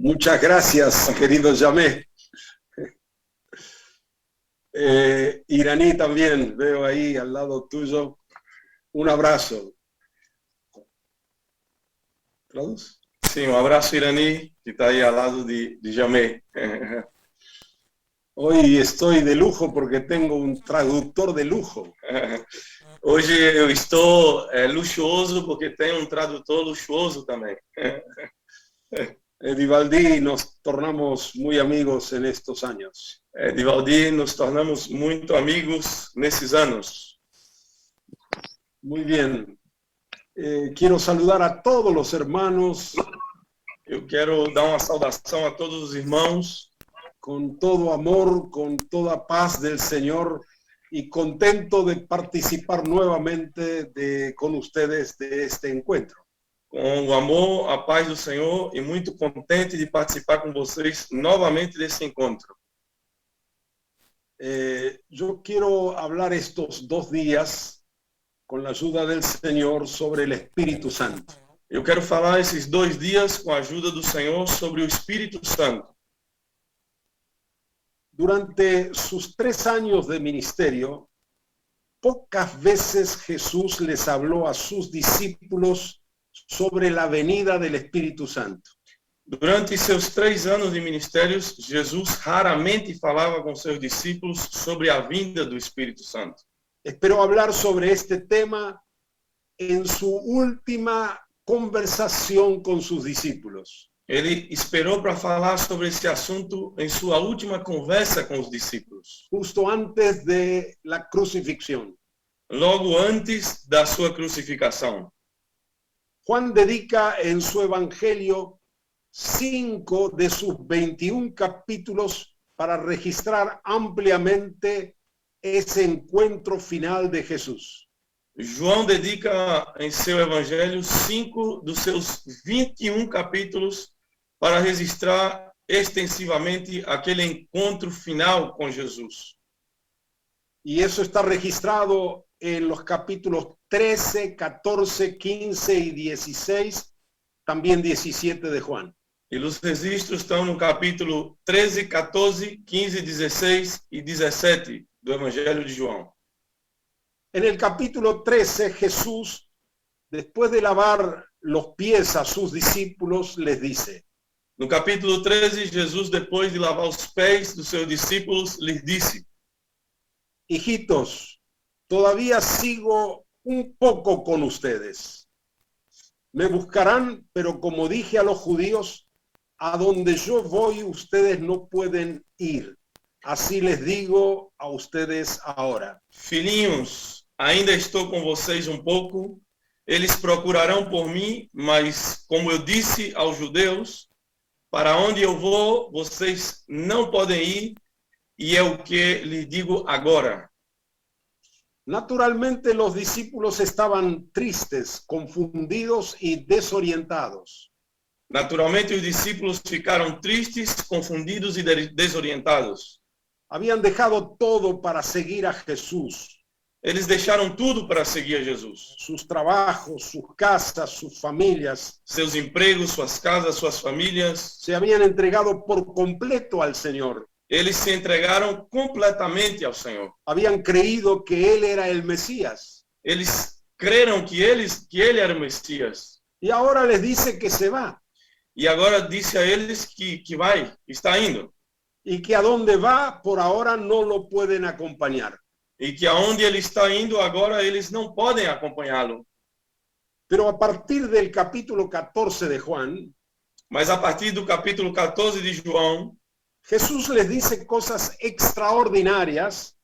Muchas gracias, querido Yamé. Iraní también, veo ahí al lado tuyo. Un abrazo. ¿Traduz? Sim, um abraço Irani, que está aí ao lado de Jamé. Hoy estoy de lujo porque tengo un traductor de lujo. Hoje eu estou luxuoso porque tenho um tradutor luxuoso também. Edivaldi, nos tornamos muy amigos en estos años. Edivaldi, nos tornamos muito amigos nesses anos. Muy bien. Quiero saludar a todos los hermanos. Eu quero dar uma saudação a todos os irmãos. Con todo amor, con toda paz del Señor y contento de participar nuevamente con ustedes de este encuentro. Com o amor, a paz do Senhor e muito contente de participar com vocês novamente desse encontro. Yo quiero hablar estos 2 días con la ayuda del Señor sobre el Espíritu Santo. Eu quero falar esses 2 dias com a ajuda do Senhor sobre o Espírito Santo. Durante sus 3 años de ministerio, pocas veces Jesús les habló a sus discípulos sobre la venida del Espíritu Santo. Durante seus 3 anos de ministérios, Jesus raramente falava com seus discípulos sobre a vinda do Espírito Santo. Espero hablar sobre este tema en su última conversación con sus discípulos. Ele esperou para falar sobre esse assunto em sua última conversa com os discípulos, justo antes de la crucifixión. logo antes da sua crucificação. Juan dedica en su evangelio 5 de sus 21 capítulos para registrar ampliamente ese encuentro final de Jesús. João dedica em seu evangelho 5 dos seus 21 capítulos para registrar extensivamente aquele encontro final com Jesus. Y eso está registrado en los capítulos 13, 14, 15 y 16, también 17 de Juan. E os registros estão no capítulo 13, 14, 15, 16 e 17 do Evangelho de João. En el capítulo 13, Jesús, después de lavar los pies a sus discípulos, les dice: No capítulo 13, Jesus, depois de lavar os pés dos seus discípulos, lhes disse: hijitos, todavía sigo un poco con ustedes. Me buscarán, pero como dije a los judíos, a donde yo voy ustedes no pueden ir. Así les digo a ustedes ahora. Filhinhos, ainda estou com vocês um pouco. Eles procurarão por mim, mas como eu disse aos judeus, para onde eu vou, vocês não podem ir, e é o que lhes digo agora. Naturalmente los discípulos estaban tristes, confundidos y desorientados. Naturalmente os discípulos ficaram tristes, confundidos e desorientados. Habían dejado todo para seguir a Jesús. Eles deixaram tudo para seguir a Jesus. Sus trabajos, sus casas, sus familias. Seus empregos, suas casas, suas famílias. Se habían entregado por completo al Señor. Eles se entregaram completamente ao Senhor. Habían creído que Él era el Mesías. Eles creram que ele era o Messias. Y ahora les dice que se va. E agora disse a eles que vai, está indo. Y que a dónde va, por ahora no lo pueden acompañar. E que aonde ele está indo agora eles não podem acompanhá-lo. Pero a partir del capítulo 14 de Juan, mas a partir do capítulo 14 de João, Jesús les dice cosas extraordinarias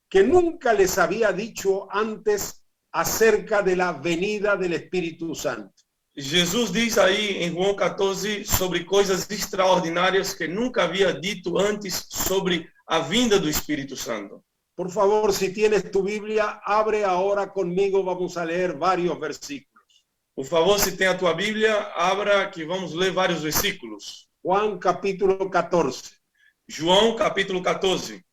que nunca les había dicho antes acerca de la venida del Espíritu Santo. Jesus diz aí em João 14 sobre coisas extraordinárias que nunca havia dito antes sobre a vinda do Espírito Santo. Por favor, si tienes tu Biblia, abre ahora conmigo, vamos a leer varios versículos. Por favor, se tem a tua Bíblia, abra que vamos ler vários versículos. Juan capítulo 14. João capítulo 14.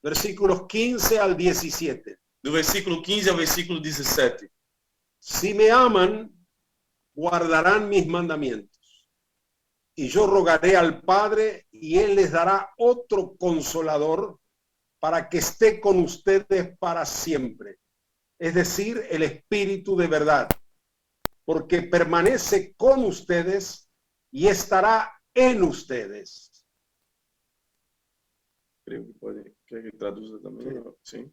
Versículos 15 al 17. Do versículo 15 ao versículo 17. Si me aman, guardarán mis mandamientos. y yo rogaré al Padre y Él les dará otro consolador para que esté con ustedes para siempre. Es decir, el Espíritu de verdad, porque permanece con ustedes y estará en ustedes. Creo que pode, quer que traduza também? Sim.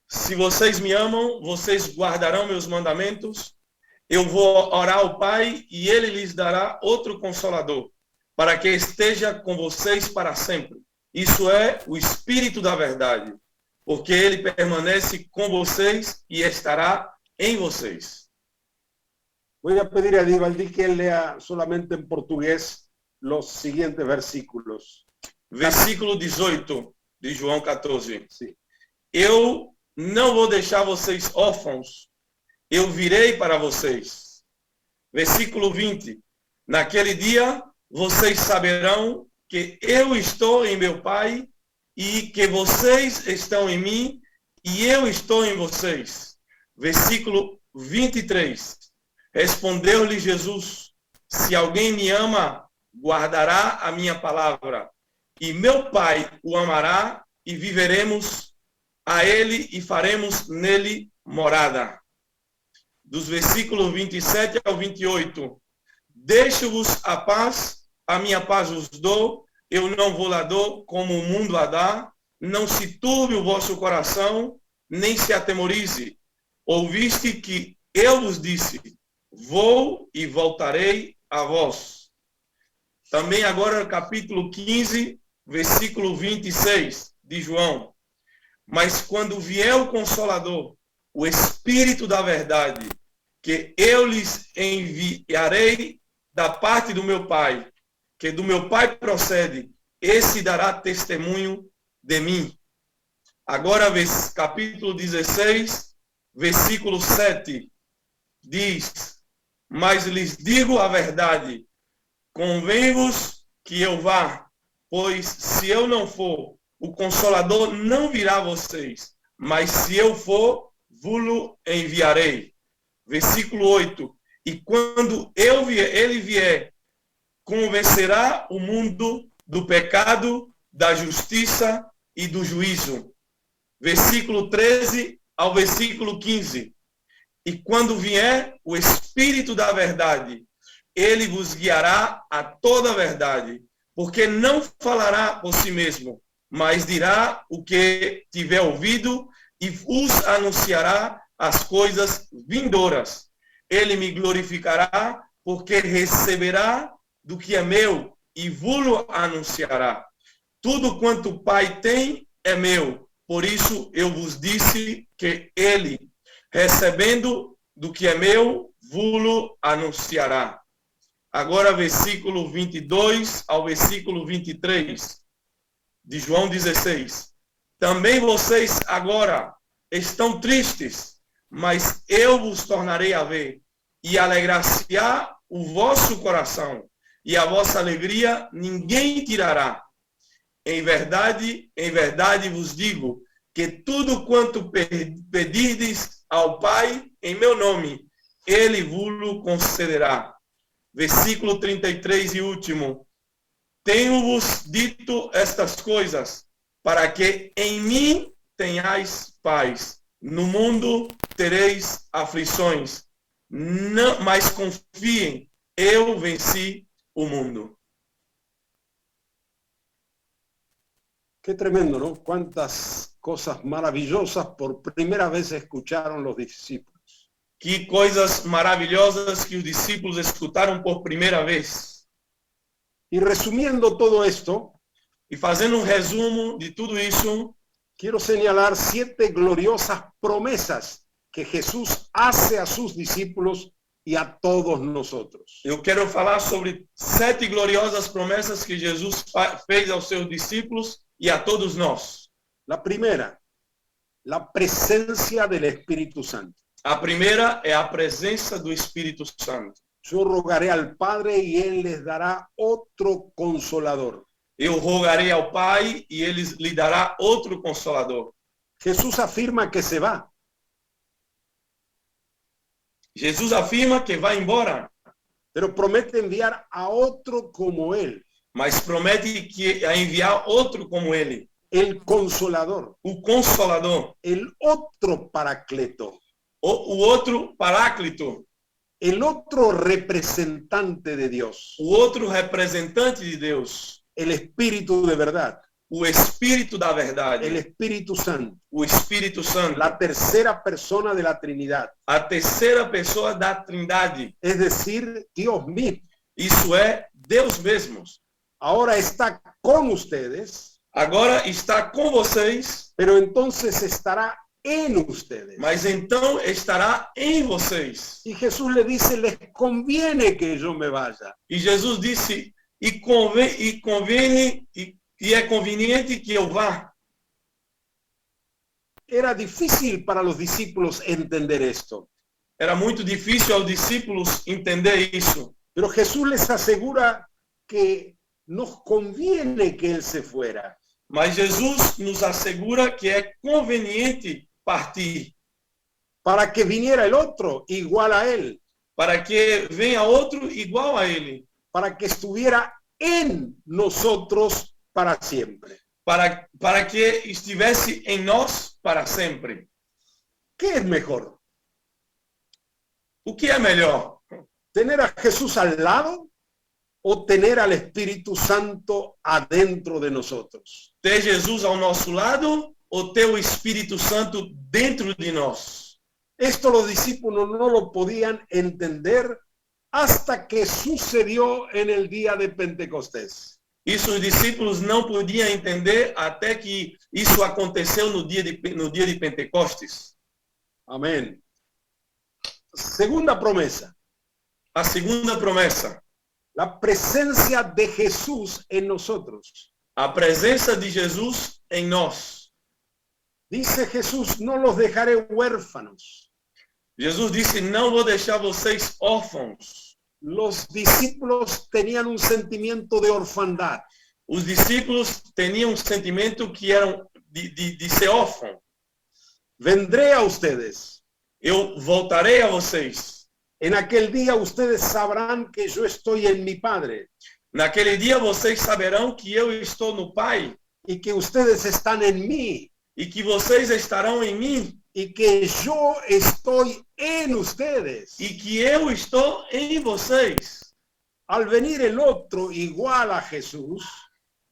Se vocês me amam, vocês guardarão meus mandamentos. Eu vou orar ao Pai e Ele lhes dará outro consolador, para que esteja com vocês para sempre. Isso é o Espírito da verdade, porque Ele permanece com vocês e estará em vocês. Voy a pedir a Divaldi que él lea solamente en portugués los siguientes versículos. Versículo 18 de João 14. Sí. Eu não vou deixar vocês órfãos, eu virei para vocês. Versículo 20. Naquele dia, vocês saberão que eu estou em meu Pai e que vocês estão em mim e eu estou em vocês. Versículo 23. Respondeu-lhe Jesus: se alguém me ama, guardará a minha palavra, e meu Pai o amará, e viveremos a ele e faremos nele morada. Dos versículos 27 ao 28. Deixo-vos a paz, a minha paz vos dou, eu não vou lá dou como o mundo a dá, não se turbe o vosso coração, nem se atemorize. Ouviste que eu vos disse, vou e voltarei a vós. Também agora capítulo 15, versículo 26 de João. Mas quando vier o Consolador, o Espírito da verdade, que eu lhes enviarei da parte do meu Pai, que do meu Pai procede, esse dará testemunho de mim. Agora, capítulo 16, versículo 7, diz: mas lhes digo a verdade, convém-vos que eu vá, pois se eu não for, o Consolador não virá a vocês, mas se eu for, vos-lo enviarei. Versículo 8. E quando ele vier, convencerá o mundo do pecado, da justiça e do juízo. Versículo 13 ao versículo 15. E quando vier o Espírito da verdade, ele vos guiará a toda a verdade, porque não falará por si mesmo, mas dirá o que tiver ouvido e vos anunciará as coisas vindouras. Ele me glorificará, porque receberá do que é meu e vos anunciará. Tudo quanto o Pai tem é meu, por isso eu vos disse que ele, recebendo do que é meu, vos anunciará. Agora versículo 22 ao versículo 23 de João 16. Também vocês agora estão tristes, mas eu vos tornarei a ver, e alegrar-se-á o vosso coração, e a vossa alegria ninguém tirará. Em verdade vos digo, que tudo quanto pedirdes ao Pai em meu nome, ele vos concederá. Versículo 33 e último. Tenho-vos dito estas coisas, para que em mim tenhais paz. No mundo tereis aflições, não, mas confiem, eu venci o mundo. Qué tremendo, ¿no? Cuántas cosas maravillosas por primera vez escucharon los discípulos. Que coisas maravilhosas que os discípulos escutaram por primeira vez. Y resumiendo todo esto, e fazendo resumo de tudo isso, quiero señalar 7 gloriosas promesas que Jesús hace a sus discípulos y a todos nosotros. Eu quero falar sobre 7 gloriosas promessas que Jesus fez aos seus discípulos e a todos nós. La primera, la presencia del Espíritu Santo. A primeira é a presença do Espírito Santo. Yo rogaré al Padre y Él les dará otro consolador. Eu rogarei ao Pai e ele lhe dará outro consolador. Jesús afirma que se va. Jesus afirma que vai embora. pero promete enviar a otro como Él, mas promete que a enviar outro como ele, el Consolador, o Consolador, el otro Paracleto, o outro Paráclito, el otro representante de Dios, o outro representante de Deus, el Espíritu de verdad, o Espírito da el verdade, Espíritu Santo, o Espírito Santo, la tercera persona de la Trinidad, a terceira pessoa da Trindade. es decir, Dios mismo. Isso é Deus mesmo. Ahora está con ustedes, Agora está com vocês, pero entonces estará en ustedes. mas então estará em vocês. Y Jesús le dice, les conviene que yo me vaya. E Jesus disse, e é conveniente que eu vá. Era difícil para los discípulos entender esto, Era muito difícil aos discípulos entender isso. pero Jesús les asegura que nos conviene que Él se fuera. Mas Jesus nos assegura que é conveniente partir, Para que viniera el otro igual a Él, para que venha outro igual a ele, para que estuviera en nosotros para siempre. para que estivesse em nós para sempre. ¿Qué es mejor? O que é melhor? ¿Tener a Jesús al lado o tener al Espíritu Santo adentro de nosotros? Ter Jesus ao nosso lado ou ter o Espírito Santo dentro de nós? Esto los discípulos no lo podían entender hasta que sucedió en el día de Pentecostés. Isso os discípulos não podiam entender até que isso aconteceu no dia de Pentecostes. Amén. Segunda promesa, A segunda promessa, la presencia de Jesús en nosotros. a presença de Jesus em nós. Dice Jesús, no los dejaré huérfanos. Jesus disse, não vou deixar vocês órfãos. Los discípulos tenían un sentimiento de orfandad. Os discípulos tinham um sentimento que eram de ser órfão. Vendré a ustedes. Eu voltarei a vocês. En aquel día ustedes sabrán que yo estoy en mi Padre Naquele dia vocês saberão que eu estou no Pai y que ustedes están en mí e que vocês estarão em mim y que yo estoy en ustedes. e que eu estou em vocês. Al venir el otro igual a Jesús,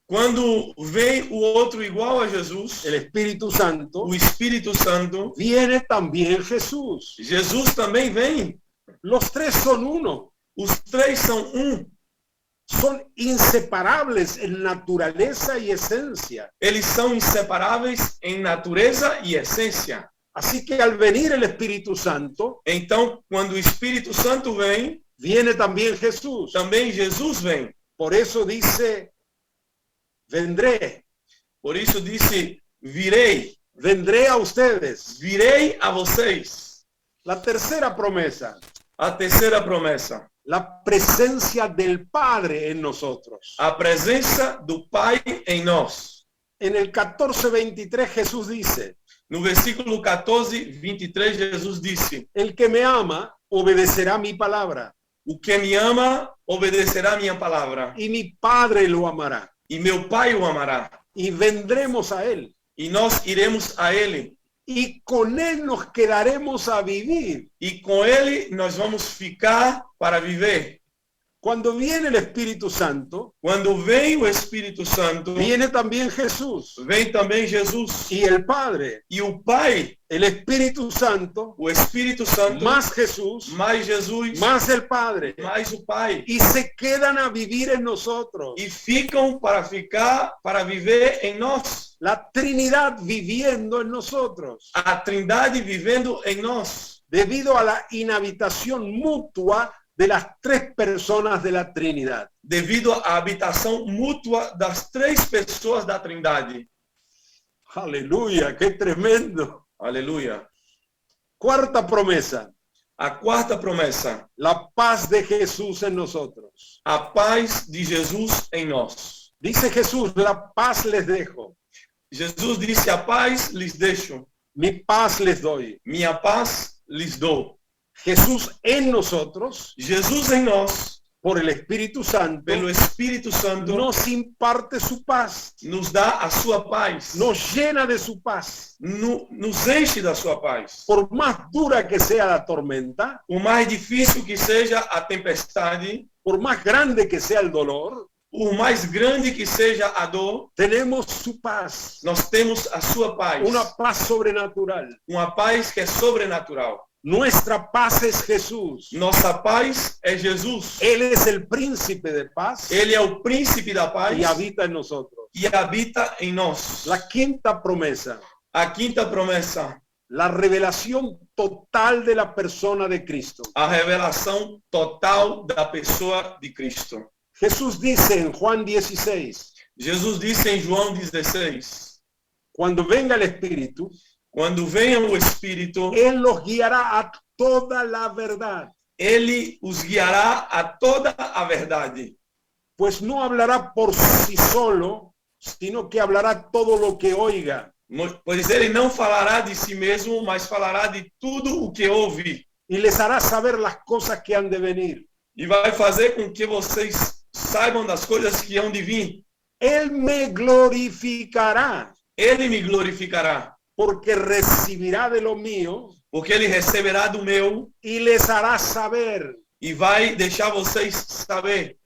Quando vem o outro igual a Jesus, el Espíritu Santo, o Espírito Santo, viene también Jesús. Jesus também vem. Los tres son uno, Os três são um. son inseparables en naturaleza y esencia. Eles são inseparáveis em natureza e essência. Así que al venir el Espíritu Santo, Então, quando o Espírito Santo vem, viene también Jesús. também Jesus vem. Por eso dice, vendré, Por isso disse, vendré a ustedes. virei a vocês. La tercera promesa, A terceira promessa, la presencia del Padre en nosotros. a presença do Pai em nós. En el 14:23 Jesús dice, No versículo 14, 23, Jesus disse, el que me ama obedecerá mi palabra o que me ama obedecerá minha palavra, y mi Padre lo amará e meu Pai o amará, y vendremos a él e nós iremos a Ele, y con él nos quedaremos a vivir. e com Ele nós vamos ficar para viver. Cuando viene el Espíritu Santo, Quando vem o Espírito Santo, viene también Jesús vem também Jesus, y el Padre, e o Pai, el Espíritu Santo, o Espírito Santo, más Jesús, mais Jesus, más el Padre, mais o Pai, y se quedan a vivir en nosotros. e ficam para viver em nós. La Trinidad viviendo en nosotros, A Trindade vivendo em nós, debido a la inhabitación mutua de las tres personas de la Trinidad. devido à habitação mútua das três pessoas da Trindade. Aleluya, qué tremendo. Aleluia. Cuarta promesa, A quarta promessa, la paz de Jesús en nosotros. a paz de Jesus em nós. Dice Jesús, la paz les dejo, Jesus disse, a paz lhes deixo, mi paz les doy. minha paz lhes dou. Jesús en nosotros Jesus em nós por el Espíritu Santo, pelo Espírito Santo, nos imparte su paz, nos dá a sua paz, nos llena de su paz. nos enche da sua paz. Por más dura que sea la tormenta, Por mais difícil que seja a tempestade, por más grande que sea el dolor, por mais grande que seja a dor, tenemos su paz, nós temos a sua paz. una paz sobrenatural. Uma paz que é sobrenatural. Nuestra paz es Jesús. Nossa paz é Jesus. Él es el príncipe de paz Ele é o príncipe da paz y habita en nosotros. e habita em nós. La quinta promesa, A quinta promessa, la revelación total de la persona de Cristo. a revelação total da pessoa de Cristo. Jesús dice en Juan 16, Jesus disse em João 16, cuando venga el Espíritu, quando venha o Espírito, Él los guiará a toda la verdad, ele os guiará a toda a verdade. pues no hablará por sí solo, sino que hablará todo lo que oiga Pois ele não falará de si mesmo, mas falará de tudo o que ouve. y les hará saber las cosas que han de venir. E vai fazer com que vocês saibam das coisas que hão de vir. Él me glorificará, Ele me glorificará, porque recibirá de lo mío porque ele receberá do meu y les hará saber. e vai deixar vocês saber.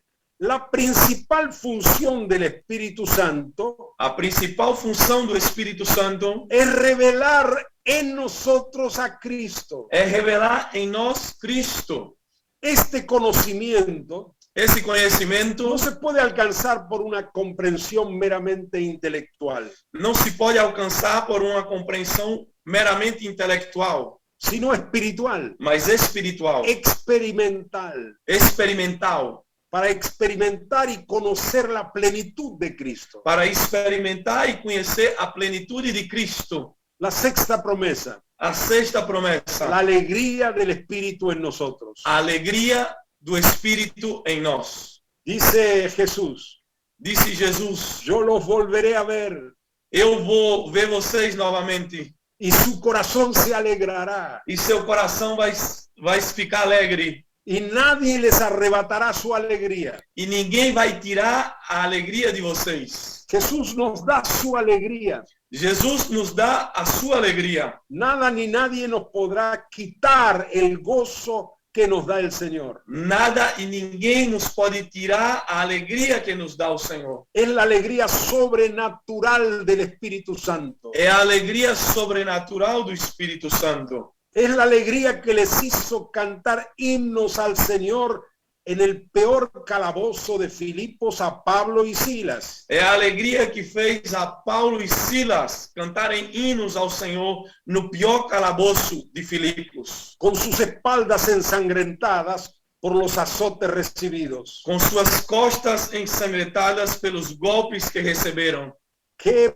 La principal función del Espíritu Santo A principal função do Espírito Santo es revelar en nosotros a Cristo. é revelar em nós Cristo. Este conocimiento Esse conhecimento no se puede alcanzar por una comprensión meramente intelectual, não se pode alcançar por uma compreensão meramente intelectual, sino espiritual, mas espiritual, experimental, experimental, para experimentar y conocer la plenitud de Cristo. para experimentar e conhecer a plenitude de Cristo. La sexta promesa, A sexta la promessa, alegría del Espíritu en nosotros. a alegria do Espírito em nós. Dice Jesús, Disse Jesus, yo los volveré a ver eu vou ver vocês novamente y su corazón se alegrará e seu coração vai ficar alegre y nadie les arrebatará su alegría. e ninguém vai tirar a alegria de vocês. Jesús nos da su alegría. Jesus nos dá a sua alegria. Nada ni nadie nos podrá quitar el gozo que nos da el Señor. Nada e ninguém nos pode tirar a alegria que nos dá o Senhor. Es la alegría sobrenatural del Espíritu Santo. É a alegria sobrenatural do Espírito Santo. Es la alegría que les hizo cantar himnos al Señor en el peor calabozo de Filipos a Pablo y Silas. É a alegria que fez a Paulo e Silas cantarem hinos ao Senhor no pior calabouço de Filipos, Con sus espaldas ensangrentadas por los azotes recibidos. com suas costas ensangrentadas pelos golpes que receberam. Qué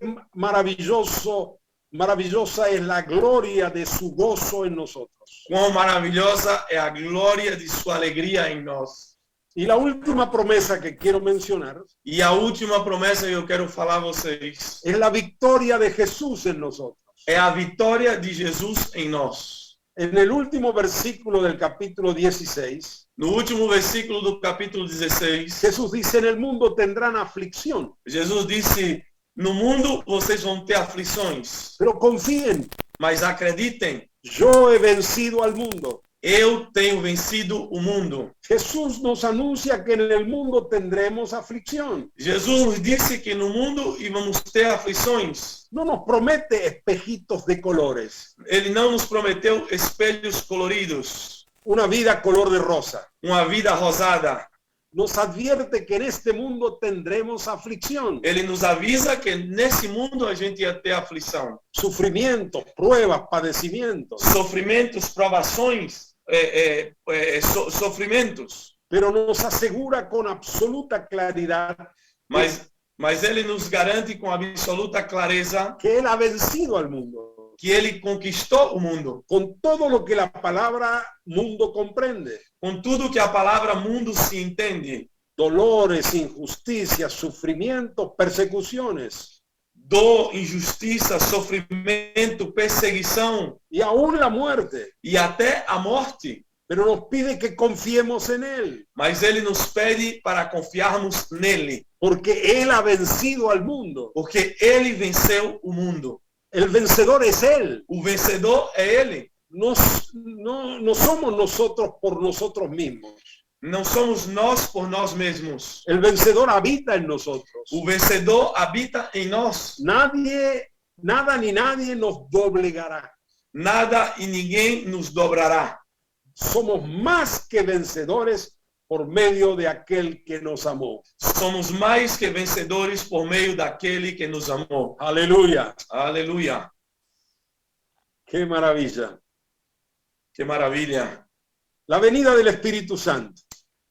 maravillosa es la gloria de su gozo en nosotros. Quão maravilhosa é a glória de sua alegria em nós. Y la última promesa que quiero mencionar E a última promessa que eu quero falar a vocês es la victoria de Jesús en nosotros. é a vitória de Jesus em nós. En el último versículo del capítulo 16, No último versículo do capítulo 16, Jesús dice, en el mundo tendrán aflicción, Jesus disse, no mundo vocês vão ter aflições, pero confíen, mas acreditem, yo he vencido al mundo. eu tenho vencido o mundo. Jesús nos anuncia que en el mundo tendremos aflicción. Jesus nos disse que no mundo íamos ter aflições. No nos promete espejitos de colores, Ele não nos prometeu espelhos coloridos, una vida color de rosa. uma vida rosada. Nos advierte que en este mundo tendremos aflicción, Ele nos avisa que nesse mundo a gente ia ter aflição, sufrimientos, pruebas, padecimientos. sofrimentos, provações, sofrimentos. Pero nos asegura con absoluta claridad Mas ele nos garante com absoluta clareza que Él ha vencido al mundo, que ele conquistou o mundo, con todo lo que la palabra mundo comprende. com tudo que a palavra mundo se entende. Dolores, injusticias, sufrimientos, persecuciones Dor, injustiça, sofrimento, perseguição y aún la muerte. e até a morte. pero nos pide que confiemos en Él, mas ele nos pede para confiarmos nele, porque Él ha vencido al mundo. porque ele venceu o mundo. El vencedor es Él. O vencedor é ele. No somos nosotros por nosotros mismos. Não somos nós por nós mesmos. El vencedor habita en nosotros. O vencedor habita em nós. Nada ni nadie nos doblegará. Nada e ninguém nos dobrará. Somos más que vencedores por medio de aquel que nos amó. Somos mais que vencedores por meio daquele que nos amou. Aleluya. Aleluia. Qué maravilla. Que maravilha. La venida del Espíritu Santo.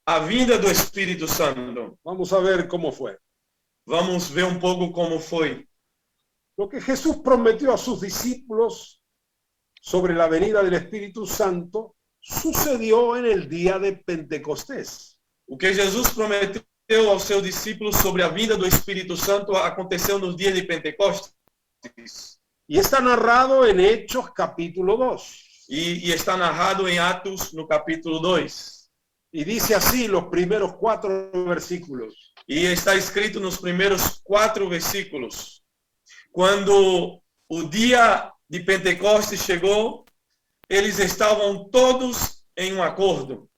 A vinda do Espírito Santo. Vamos a ver cómo fue. Vamos ver um pouco como foi. Lo que Jesús prometió a sus discípulos sobre la venida del Espíritu Santo sucedió en el día de Pentecostés. O que Jesus prometeu aos seus discípulos sobre a vinda do Espírito Santo aconteceu nos dias de Pentecostes. Y está narrado en Hechos capítulo 2. E está narrado em Atos, no capítulo 2. Y dice así los primeros 4 versículos. E está escrito nos primeiros 4 versículos. Quando o dia de Pentecostes chegou, eles estavam todos em um acordo.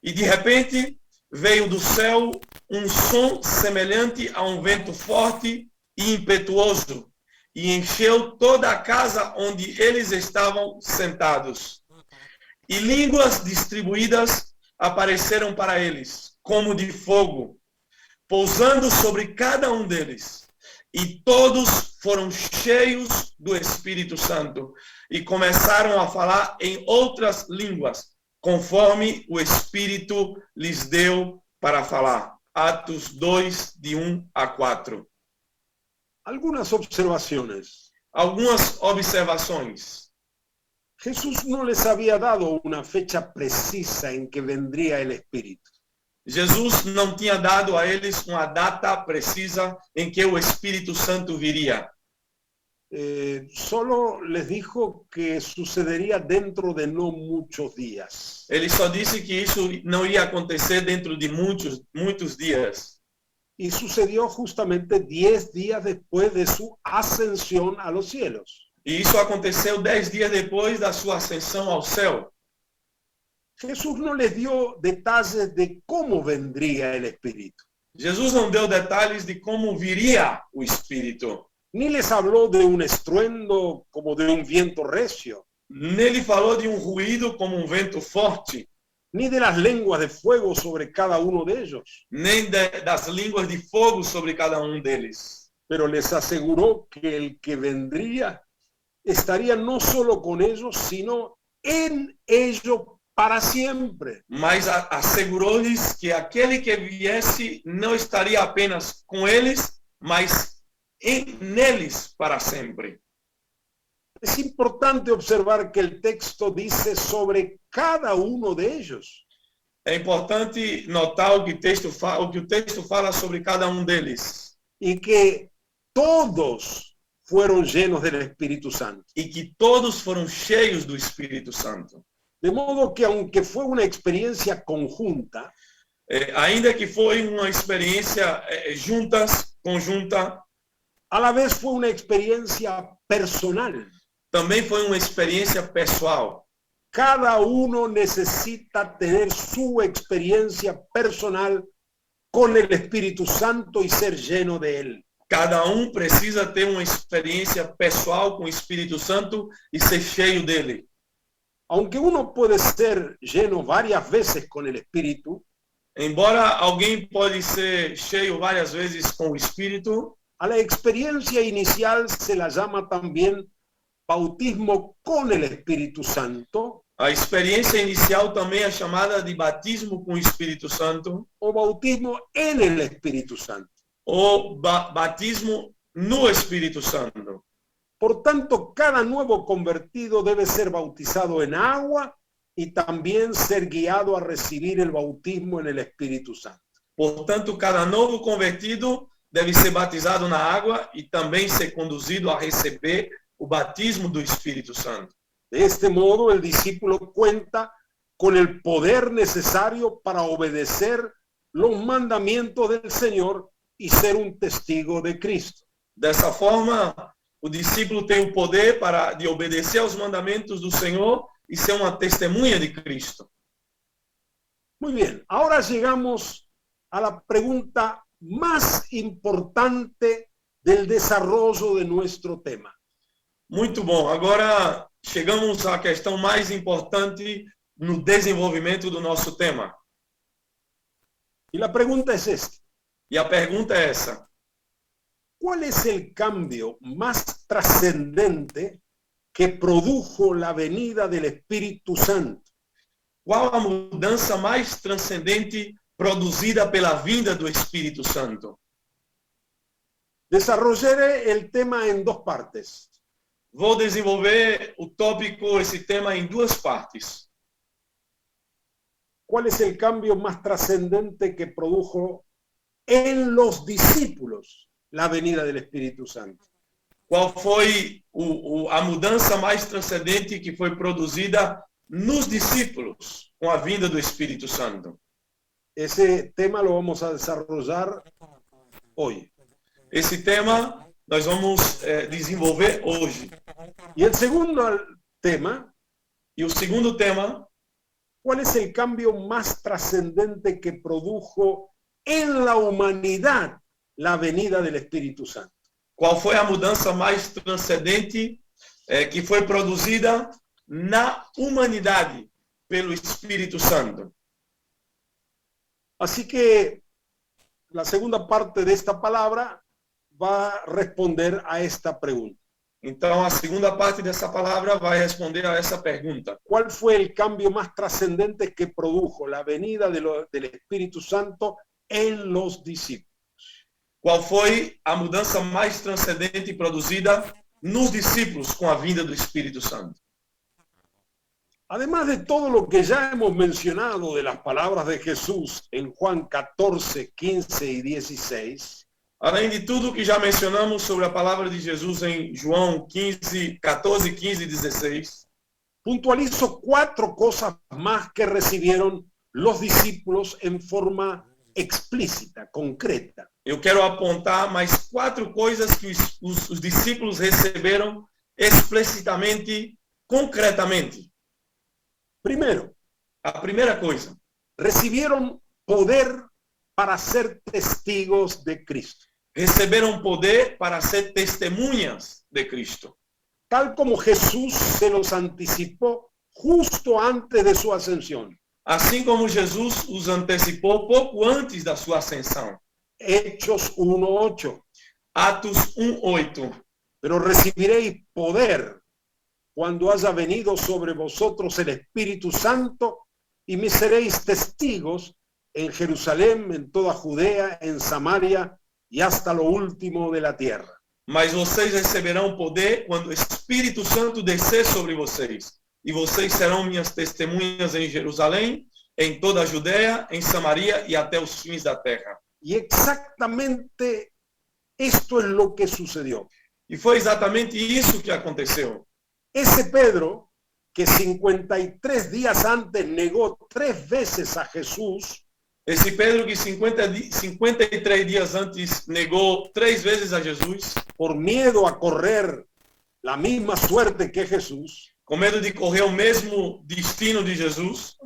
E de repente veio do céu um som semelhante a um vento forte e impetuoso, e encheu toda a casa onde eles estavam sentados. E línguas distribuídas apareceram para eles, como de fogo, pousando sobre cada um deles. E todos foram cheios do Espírito Santo e começaram a falar em outras línguas, conforme o Espírito lhes deu para falar. Atos 2, de 1 a 4. Algunas observaciones. Algumas observações. Jesús no les había dado una fecha precisa en que vendría el Espíritu. Jesus não tinha dado a eles uma data precisa em que o Espírito Santo viria. Solo les dijo que sucedería dentro de no muchos días. Ele só disse que isso não ia acontecer dentro de muitos dias. Y sucedió justamente 10 días después de su ascensión a los cielos. E isso aconteceu 10 dias depois da sua ascensão ao céu. Jesús no les dio detalles de cómo vendría el Espíritu. Jesus não deu detalhes de como viria o Espírito. Ni les habló de un estruendo como de un viento recio. Nele falou de um ruído como um vento forte. Ni de las lenguas de fuego sobre cada uno de ellos. Nem das línguas de fogo sobre cada um deles. Pero les aseguró que el que vendría estaría no solo con ellos, sino en ellos para siempre. Mas assegurou-lhes que aquele que viesse não estaria apenas com eles, mas neles para sempre. Es importante observar que el texto dice sobre cada uno de ellos. É importante notar o que o texto fala sobre cada um deles. Y que todos fueron llenos del Espíritu Santo. E que todos foram cheios do Espírito Santo. De modo que aunque fue una experiencia conjunta, ainda que foi uma experiência conjunta, a la vez fue una experiencia personal. Também foi uma experiência pessoal. Cada uno necesita tener su experiencia personal con el Espíritu Santo y ser lleno de él. Cada precisa ter uma experiência pessoal com o Espírito Santo e ser cheio dele. Aunque uno puede ser lleno varias veces con el Espíritu, embora alguém pode ser cheio várias vezes com o Espírito, a la experiencia inicial se la llama también bautismo con el Espíritu Santo. A experiência inicial também é chamada de batismo com o Espírito Santo. O bautismo en el Espíritu Santo. O batismo no Espírito Santo. Por tanto, cada nuevo convertido debe ser bautizado en agua y también ser guiado a recibir el bautismo en el Espíritu Santo. Portanto, cada novo convertido deve ser batizado na água e também ser conduzido a receber o batismo do Espírito Santo. De este modo, el discípulo cuenta con el poder necesario para obedecer los mandamientos del Señor y ser un testigo de Cristo. Dessa forma, o discípulo tem o poder de obedecer aos mandamentos do Senhor e ser uma testemunha de Cristo. Muy bien, ahora llegamos a la pregunta más importante del desarrollo de nuestro tema. Muito bom. Agora chegamos à questão mais importante no desenvolvimento do nosso tema. Y la pregunta es esta. E a pergunta é essa: ¿cuál es el cambio más trascendente que produjo la venida del Espíritu Santo? Qual a mudança mais transcendente produzida pela vinda do Espírito Santo? Desarrollaré el tema en dos partes. Vou desenvolver o tópico, esse tema, em duas partes. ¿Cuál es el cambio más trascendente que produjo en los discípulos la venida del Espíritu Santo? Qual foi a mudança mais transcendente que foi produzida nos discípulos com a vinda do Espírito Santo? Ese tema lo vamos a desarrollar hoy. Esse tema nós vamos desenvolver hoje. Y el segundo tema, E o segundo tema, ¿cuál es el cambio más trascendente que produjo en la humanidad la venida del Espíritu Santo? qual foi a mudança mais transcendente que foi produzida na humanidade pelo Espírito Santo? Así que la segunda parte de esta palabra va a responder a esta pregunta. Então, a segunda parte dessa palavra vai responder a essa pergunta. ¿Cuál fue el cambio más trascendente que produjo la venida del Espíritu Santo en los discípulos? Qual foi a mudança mais transcendente produzida nos discípulos com a vinda do Espírito Santo? Además de todo lo que ya hemos mencionado de las palabras de Jesús en Juan 14, 15 y 16, além de tudo que já mencionamos sobre a palavra de Jesus em João 14, 15 e 16, puntualizo 4 cosas más que recibieron los discípulos en forma explícita, concreta. eu quero apontar mais 4 coisas que os discípulos receberam explicitamente, concretamente. Primero, A primeira coisa, recibieron poder para ser testigos de Cristo. receberam poder para ser testemunhas de Cristo. Tal como Jesús se los anticipó justo antes de su ascensión. Assim como Jesus os antecipou pouco antes da sua ascensão. Hechos 1:8. Atos 1:8. Pero recibiréis poder cuando haya venido sobre vosotros el Espíritu Santo y me seréis testigos en Jerusalén, en toda Judea, en Samaria y hasta lo último de la tierra. Mas vocês receberão poder quando o Espírito Santo descer sobre vocês. E vocês serão minhas testemunhas em Jerusalém, em toda a Judéia, em Samaria e até os fins da terra. Y exactamente esto es lo que sucedió. E foi exatamente isso que aconteceu. Ese Pedro, que 53 días antes negó 3 veces a Jesús, Esse Pedro que 53 dias antes negou 3 vezes a Jesus, por miedo a correr la misma suerte que Jesús, com medo de correr o mesmo destino de Jesus,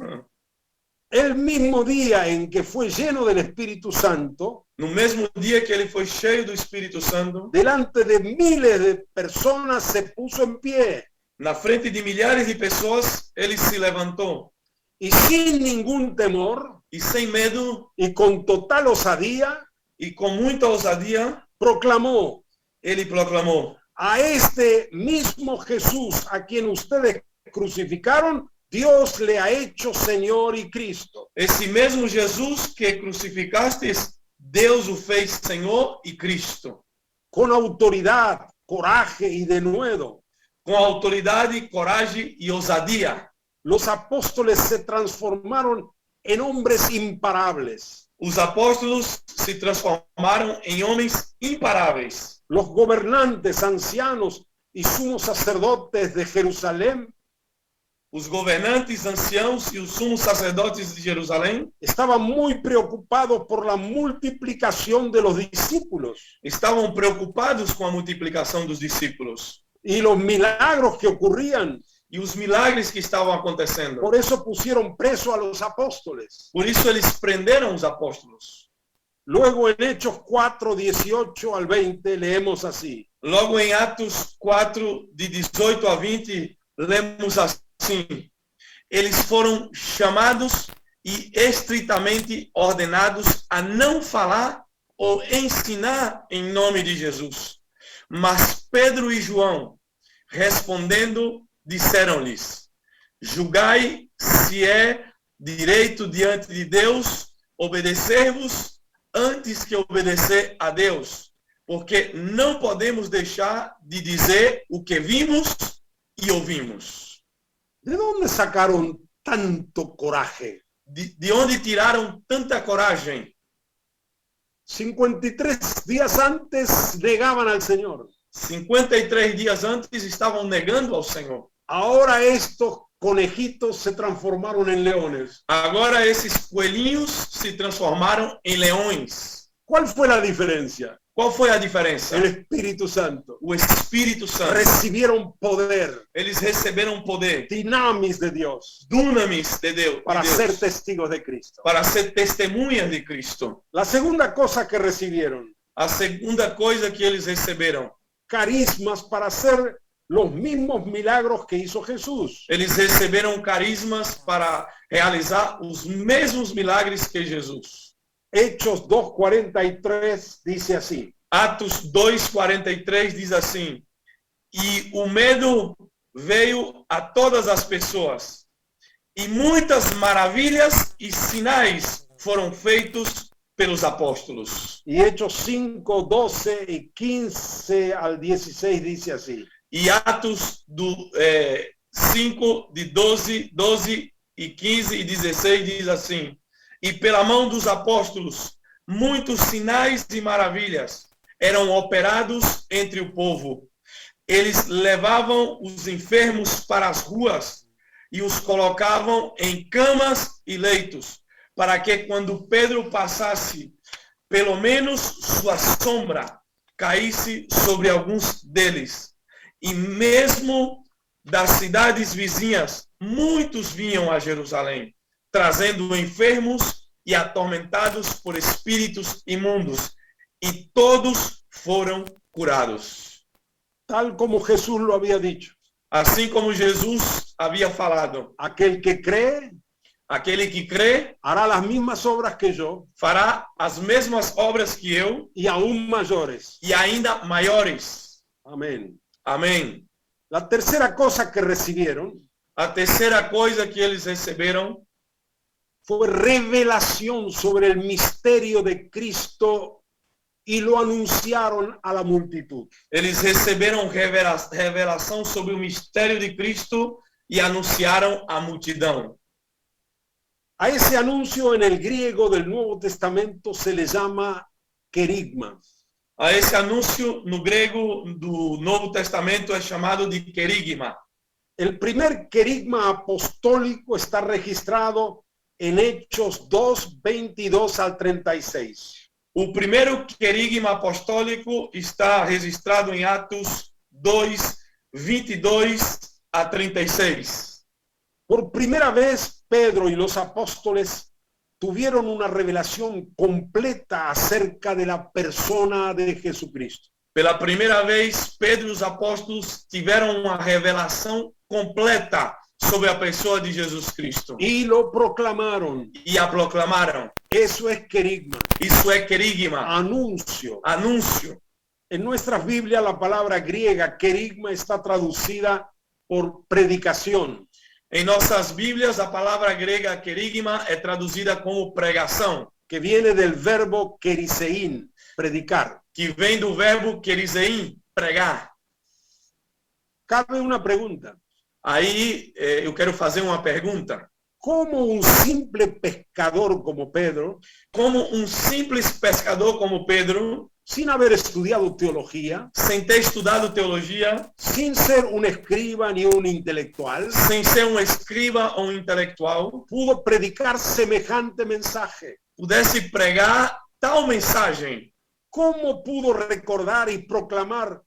el mismo día en que fue lleno del Espíritu Santo, no mesmo dia que ele foi cheio do Espírito Santo, delante de miles de personas se puso en pie na frente de milhares de pessoas, ele se levantou y sin ningún temor e sem medo y con total osadía e com muita ousadia, proclamó: ele proclamou: a este mismo Jesús a quien ustedes crucificaron, Dios le ha hecho Señor y Cristo. esse mesmo Jesus que crucificastes, Deus o fez Senhor e Cristo. Con autoridad, coraje y denuedo, Com autoridade, coragem e ousadia, los apóstoles se transformaron en hombres imparables. os apóstolos se transformaram em homens imparáveis. Los gobernantes, ancianos y sumos sacerdotes de Jerusalén os governantes, anciãos e os sumos sacerdotes de Jerusalém estaban muy preocupados por la multiplicación de los discípulos estavam preocupados com a multiplicação dos discípulos y los milagros que ocurrían. e os milagres que estavam acontecendo. Por eso pusieron preso a los apóstoles. Por isso eles prenderam os apóstolos. Luego en Hechos 4, 18 al 20 leemos así. Logo em Atos 4, de 18 a 20, lemos assim: eles foram chamados e estritamente ordenados a não falar ou ensinar em nome de Jesus. Mas Pedro e João, respondendo, disseram-lhes: julgai se é direito diante de Deus obedecer-vos antes que obedecer a Deus, porque não podemos deixar de dizer o que vimos e ouvimos. ¿De dónde sacaron tanto coraje? De onde tiraram tanta coragem? 53 días antes negaban al Señor. 53 dias antes estavam negando ao Senhor. Ahora estos conejitos se transformaron en leones. Agora esses coelhinhos se transformaram em leões. ¿Cuál fue la diferencia? Qual foi a diferença? El Espíritu Santo. O Espírito Santo. Recibieron poder, Eles receberam poder, dinamis de Dios, dunamis de Deus, para ser testigos de Cristo. para ser testemunhas de Cristo. La segunda cosa que recibieron, A segunda coisa que eles receberam, carismas para hacer los mismos milagros que hizo Jesús. eles receberam carismas para realizar os mesmos milagres que Jesus. Hechos 2:43 dice así. Atos 2:43 diz assim: e o medo veio a todas as pessoas, e muitas maravilhas e sinais foram feitos pelos apóstolos. Y Hechos 5:12 y 15 al 16 dice así. E Atos 5, de 12 e 15 e 16 diz assim: e pela mão dos apóstolos, muitos sinais e maravilhas eram operados entre o povo. Eles levavam os enfermos para as ruas e os colocavam em camas e leitos, para que quando Pedro passasse, pelo menos sua sombra caísse sobre alguns deles. E mesmo das cidades vizinhas, muitos vinham a Jerusalém, trazendo enfermos e atormentados por espíritos imundos, e todos foram curados. Tal como Jesús lo había dicho. Assim como Jesus havia falado: Aquel que cree aquele que crê hará las mismas obras que yo fará as mesmas obras que eu y aún mayores. e ainda maiores. Amén. Amém. La tercera cosa que recibieron A terceira coisa que eles receberam fue revelación sobre el misterio de Cristo y lo anunciaron a la multitud. eles receberam revelação sobre o mistério de Cristo e anunciaram à multidão. A ese anuncio en el griego del Nuevo Testamento se le llama querigma. A esse anúncio no grego do Novo Testamento é chamado de querigma. El primer querigma apostólico está registrado en Hechos 2, 22 al 36. O primeiro querigma apostólico está registrado em Atos 2, 22 a 36. Por primera vez, Pedro y los apóstoles tuvieron una revelación completa acerca de la persona de Jesucristo. Pela primeira vez, Pedro e os apóstolos tiveram uma revelação completa sobre a pessoa de Jesus Cristo. Y lo proclamaron. E a proclamaram. Eso es querigma, Isso é querigma, anuncio. anúncio. En nuestras Biblias la palabra griega querigma está traducida por predicación. Em nossas Bíblias, a palavra grega querigma é traduzida como pregação, que viene del verbo kerisein, predicar. que vem do verbo kerisein, pregar. Cabe una pregunta. Aí eu quero fazer uma pergunta. ¿Cómo un simple pescador como Pedro Como um simples pescador como Pedro sin haber estudiado teología, sem ter estudado teologia, sin ser un escriba ni un intelectual, sem ser um escriba ou um intelectual, pudo predicar semejante mensaje? pudesse pregar tal mensagem? ¿Cómo pudo recordar y proclamar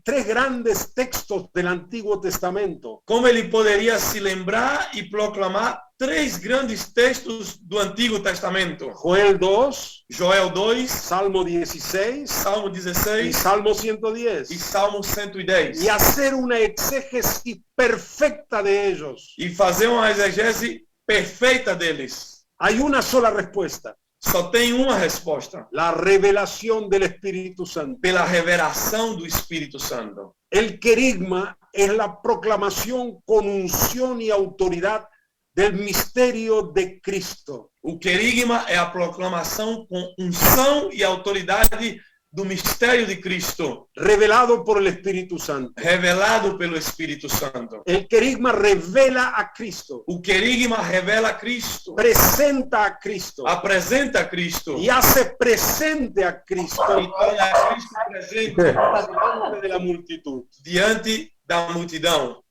tres grandes textos del Antiguo Testamento? Como ele poderia se lembrar e proclamar 3 grandes textos do Antigo Testamento? Joel 2, Joel 2, Salmo 16 Salmo y 16 Salmo e 110. Salmo 110. Y hacer una exégesis perfecta de ellos. E fazer uma exegese perfeita deles. Hay una sola respuesta: Só tem uma resposta: la revelación del Espíritu Santo. pela revelação do Espírito Santo. El querigma es la proclamación con unción y autoridad del misterio de Cristo. O querigma é a proclamação com unção e autoridade do mistério de Cristo, Revelado por el Espíritu Santo. revelado pelo Espírito Santo. El querigma revela a Cristo, O querigma revela a Cristo, presenta a Cristo apresenta a Cristo y hace presente a Cristo e torna a Cristo presente delante de la multitud. diante da multidão.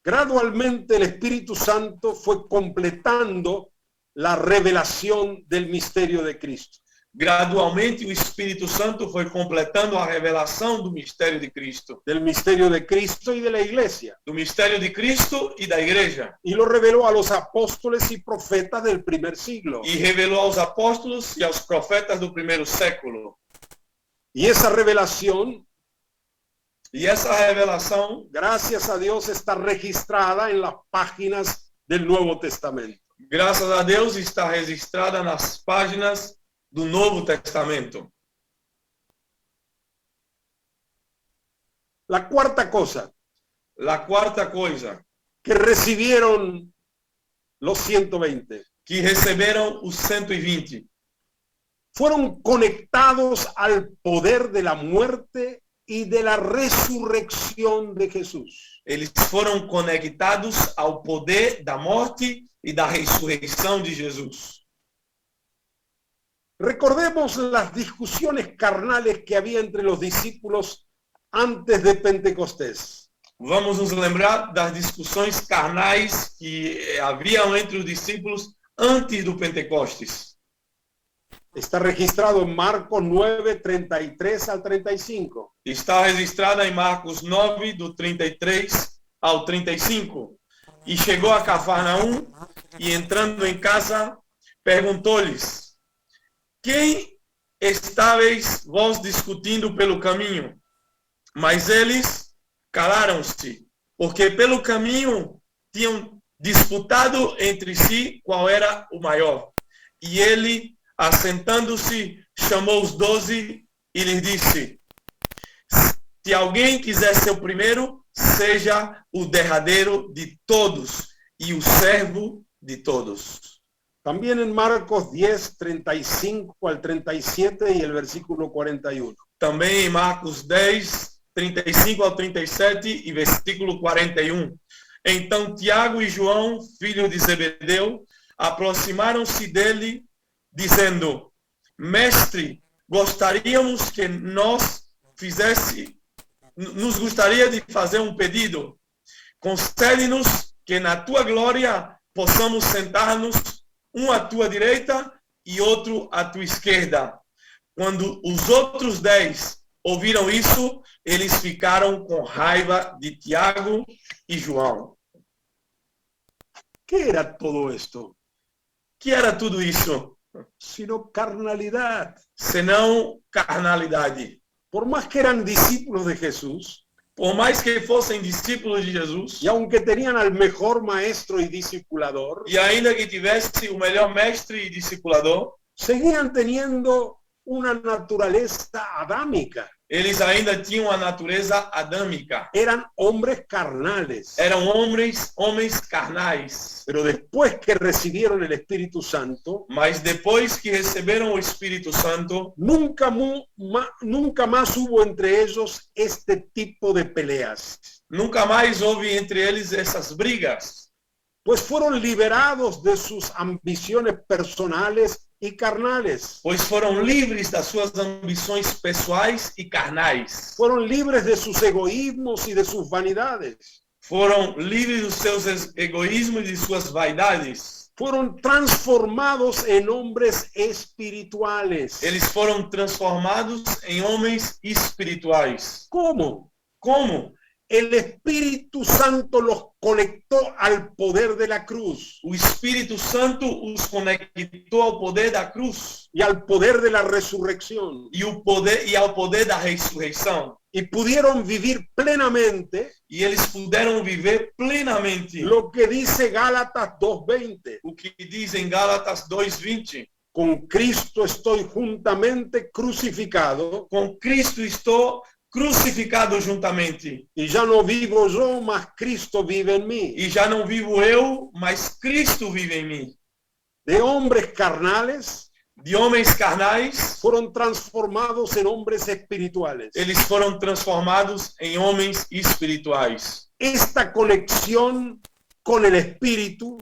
Gradualmente el Espíritu Santo fue completando la revelación del misterio de Cristo. Gradualmente o Espírito Santo foi completando a revelação do mistério de Cristo, Del misterio de Cristo y de la iglesia. do mistério de Cristo e da igreja. Y lo reveló a los apóstoles y profetas del primer siglo. E revelou aos apóstolos e aos profetas do primeiro século. Y esa revelación, E essa revelação, gracias a Dios, está registrada en las páginas del Nuevo Testamento. graças a Deus, está registrada nas páginas do Novo Testamento. La cuarta cosa A quarta coisa, que recibieron los 120 que receberam os 120, fueron conectados al poder de la muerte y de la resurrección de Jesús. eles foram conectados ao poder da morte e da ressurreição de Jesus. Recordemos las discusiones carnales que había entre los discípulos antes de Pentecostés. Vamos nos lembrar das discussões carnais que haviam entre os discípulos antes do Pentecostes. Está registrado en Marcos 9, 33 al 35. Está registrada em Marcos 9, do 33 ao 35. E chegou a Cafarnaum e, entrando em casa, perguntou-lhes: quem estáveis vós discutindo pelo caminho? Mas eles calaram-se, porque pelo caminho tinham disputado entre si qual era o maior. E ele, assentando-se, chamou os 12 e lhes disse: se alguém quiser ser o primeiro, seja o derradeiro de todos e o servo de todos. También en Marcos 10, 35 al 37 y el versículo 41. Também em Marcos 10, 35 ao 37 e versículo 41. Então Tiago e João, filho de Zebedeu, aproximaram-se dele, dizendo: Mestre, gostaríamos que nos gostaria de fazer um pedido. Concede-nos que na tua glória possamos sentar-nos, um à tua direita e outro à tua esquerda. Quando os outros 10 ouviram isso, eles ficaram com raiva de Tiago e João. ¿Qué era todo esto? Que era tudo isso? Sino carnalidad. Senão carnalidade. Por más que eran discípulos de Jesús, Por mais que fossem discípulos de Jesus, y aunque tenían al mejor maestro y discipulador, e ainda que tivesse o melhor mestre e discipulador, seguían teniendo una naturaleza adámica. eles ainda tinham a natureza adâmica. Eran hombres carnales. Eram homens carnais. Pero después que recibieron el Espíritu Santo, Mas depois que receberam o Espírito Santo, nunca más hubo entre ellos este tipo de peleas, nunca mais houve entre eles essas brigas, pues fueron liberados de sus ambiciones personales y carnales. pois foram livres das suas ambições pessoais e carnais. Fueron libres de sus egoísmos y de sus vanidades. Foram livres dos seus egoísmos e de suas vaidades. Fueron transformados en hombres espirituales. Eles foram transformados em homens espirituais. ¿Cómo? Como? El Espíritu Santo los conectó al poder de la cruz O Espírito Santo os conectou ao poder da cruz y al poder de la resurrección. e ao poder da ressurreição. Y pudieron vivir plenamente E eles puderam viver plenamente lo que dice Gálatas 2:20. o que diz em Gálatas 2:20. Con Cristo estoy juntamente crucificado Com Cristo estou crucificado juntamente. y ya no vivo yo, mas Cristo vive en mí. E já não vivo eu, mas Cristo vive em mim. De hombres carnales De homens carnais, fueron transformados en hombres espirituales. eles foram transformados em homens espirituais. Esta conexión con el Espíritu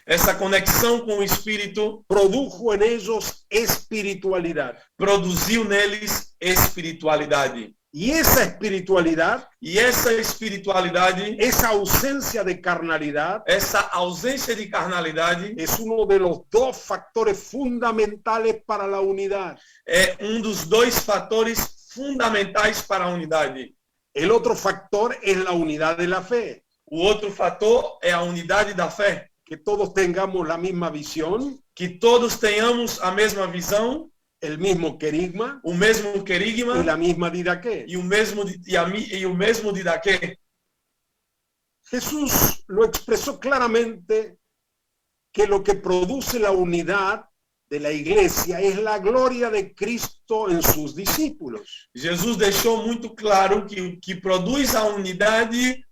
Essa conexão com o Espírito produjo en ellos espiritualidad. produziu neles espiritualidade. Y esa espiritualidad, E essa espiritualidade, esa ausencia de carnalidad, essa ausência de carnalidade, es uno de los dos factores fundamentales para la unidad. é dos dois fatores fundamentais para a unidade. El otro factor es la unidad de la fe, O outro fator é a unidade da fé. que todos tengamos la misma visión, Que todos tenhamos a mesma visão, el mismo querigma o mesmo y querigma la misma didaqué. e o mesmo didaquê. Jesús lo expresó claramente que lo que produce la unidad de la iglesia es la gloria de Cristo en sus discípulos. Jesus deixou muito claro que o que produz a unidade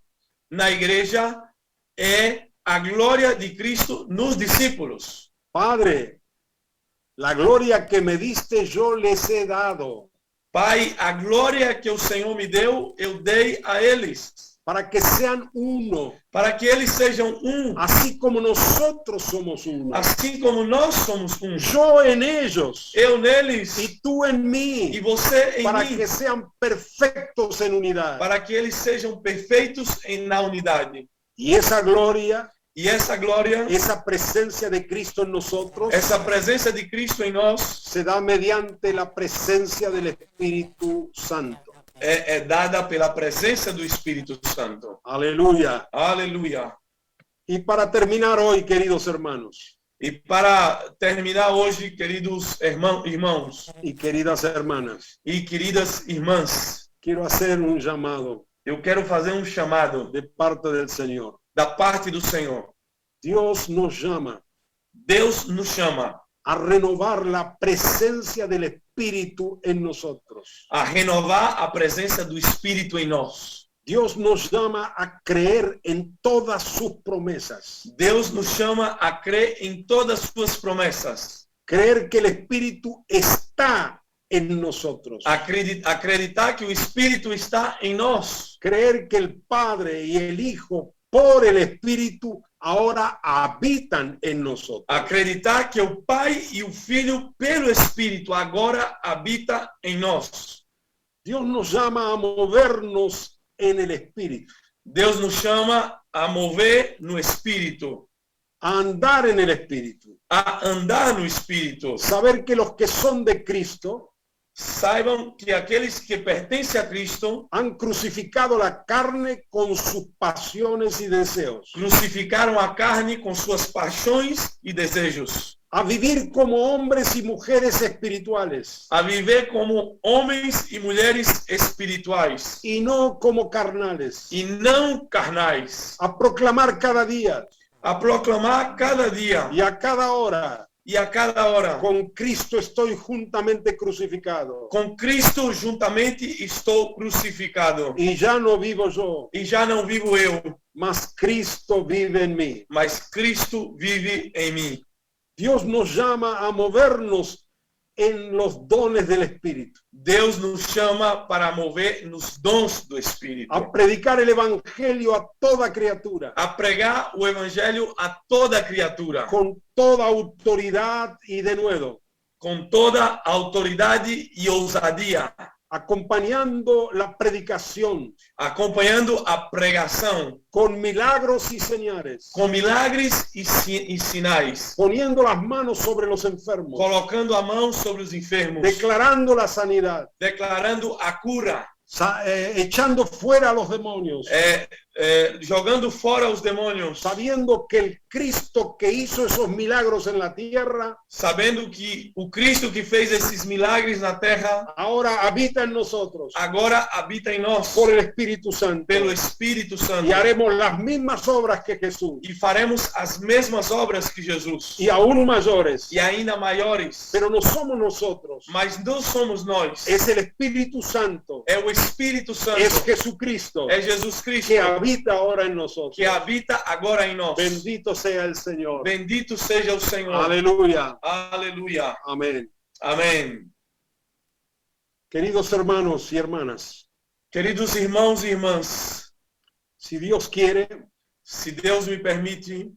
na igreja é a glória de Cristo nos discípulos. Padre, la gloria que me diste yo les he dado, Pai, a glória que o Senhor me deu, eu dei a eles, para que sean uno, para que eles sejam um, así como nosotros somos uno. assim como nós somos um. Yo en ellos Eu neles y tú en e mí, você em para mim, que sean perfectos en unidad. para que eles sejam perfeitos na unidade. Y esa gloria, E essa glória, esa presencia de Cristo en nosotros, essa presença de Cristo em nós se da mediante la presencia del Espíritu Santo. é dada pela presença do Espírito Santo. Aleluya. Aleluia. Y para terminar hoy, queridos hermanos E para terminar hoje, queridos irmãos y queridas hermanas, e queridas irmãs, quiero hacer un llamado eu quero fazer um chamado de parte del Señor. da parte do Senhor. Dios nos llama Deus nos chama a renovar la presencia del Espíritu en nosotros. a renovar a presença do Espírito em nós. Dios nos llama a creer en todas sus promesas. Deus nos chama a crer em todas suas promessas. Creer que el Espíritu está en nosotros. Acreditar que o Espírito está em nós. Creer que el Padre y el Hijo por el Espíritu ahora habitan en nosotros. Acreditar que o Pai e o Filho, pelo Espírito, agora habita em nós. Dios nos llama a movernos en el Espíritu, Deus nos chama a mover no Espírito, a andar en el Espíritu. a andar no Espírito. Saber que los que son de Cristo Saibam que aqueles que pertencem a Cristo han crucificado la carne con sus pasiones y deseos. crucificaram a carne com suas paixões e desejos, A vivir como hombres y mujeres espirituales a viver como homens e mulheres espirituais y no como carnales. e não carnais, A proclamar cada día a proclamar cada dia y a cada hora: e a cada hora: con Cristo estoy juntamente crucificado. com Cristo juntamente estou crucificado. Y ya no vivo yo, E já não vivo eu, mas Cristo vive en mí. mas Cristo vive em mim. Dios nos llama a movernos en los dones del Espíritu, Deus nos chama para mover nos dons do Espírito, a predicar el Evangelio a toda criatura, a pregar o evangelho a toda criatura, con toda autoridad y denuedo, com toda autoridade e ousadia, acompañando la predicación acompanhando a pregação con milagros y señales, com milagres e sinais, poniendo las manos sobre los enfermos, colocando a mão sobre os enfermos, declarando la sanidad, declarando a cura, echando fuera a los demonios, jogando fora os demônios, sabiendo que el Cristo que hizo esos milagros en la tierra sabendo que o Cristo que fez esses milagres na terra ahora habita en nosotros agora habita em nós por el Espíritu Santo, pelo Espírito Santo, y haremos las mismas obras que Jesús e faremos as mesmas obras que Jesus y aún mayores, e ainda maiores, pero no somos nosotros, mas não somos nós, es el Espíritu Santo, é o Espírito Santo, es Jesucristo é Jesus Cristo que habita ahora en nosotros. que habita agora em nós. Bendito sea el Señor. Bendito seja o Senhor. Aleluya. Aleluia. Amén. Amém. Queridos hermanos y hermanas, Queridos irmãos e irmãs, si Dios quiere, se Deus me permite,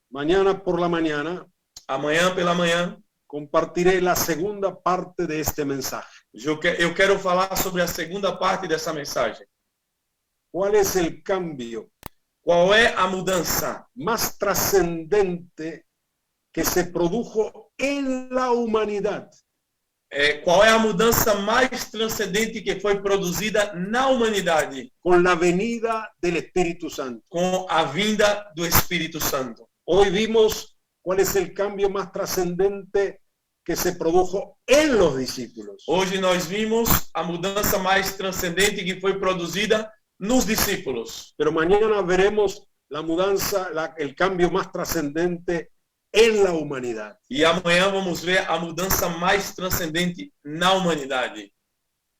mañana por la mañana amanhã pela manhã, compartiré la segunda parte de este mensaje. eu quero falar sobre a segunda parte dessa mensagem. ¿Cuál es el cambio Qual é a mudança más trascendente que se produjo en la humanidad qual é a mudança mais transcendente que foi produzida na humanidade con la venida del Espíritu Santo? com a vinda do Espírito Santo? Hoy vimos cuál es el cambio más trascendente que se produjo en los discípulos. Hoje nós vimos a mudança mais transcendente que foi produzida nos discípulos. Pero mañana veremos la mudanza, el cambio más trascendente en la humanidad. E amanhã vamos ver a mudança mais transcendente na humanidade.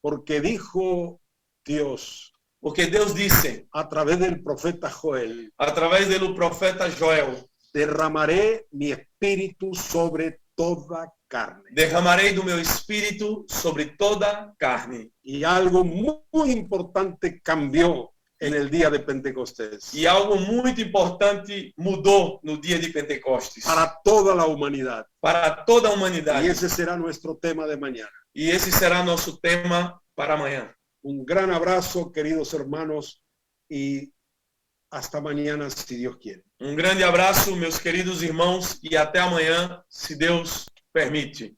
Porque dijo Dios Porque Deus disse, a través del profeta Joel, através do profeta Joel, derramaré mi espíritu sobre toda carne. derramarei do meu espírito sobre toda carne. Y algo muy importante cambió en el día de Pentecostés E algo muito importante mudou no dia de Pentecostes. para toda la humanidad. Para toda a Y humanidade. ese será nuestro tema de mañana. E esse será nosso tema para amanhã. Un gran abrazo, queridos hermanos, y hasta mañana si Dios quiere. Um grande abraço, meus queridos irmãos, e até amanhã, se Deus permite.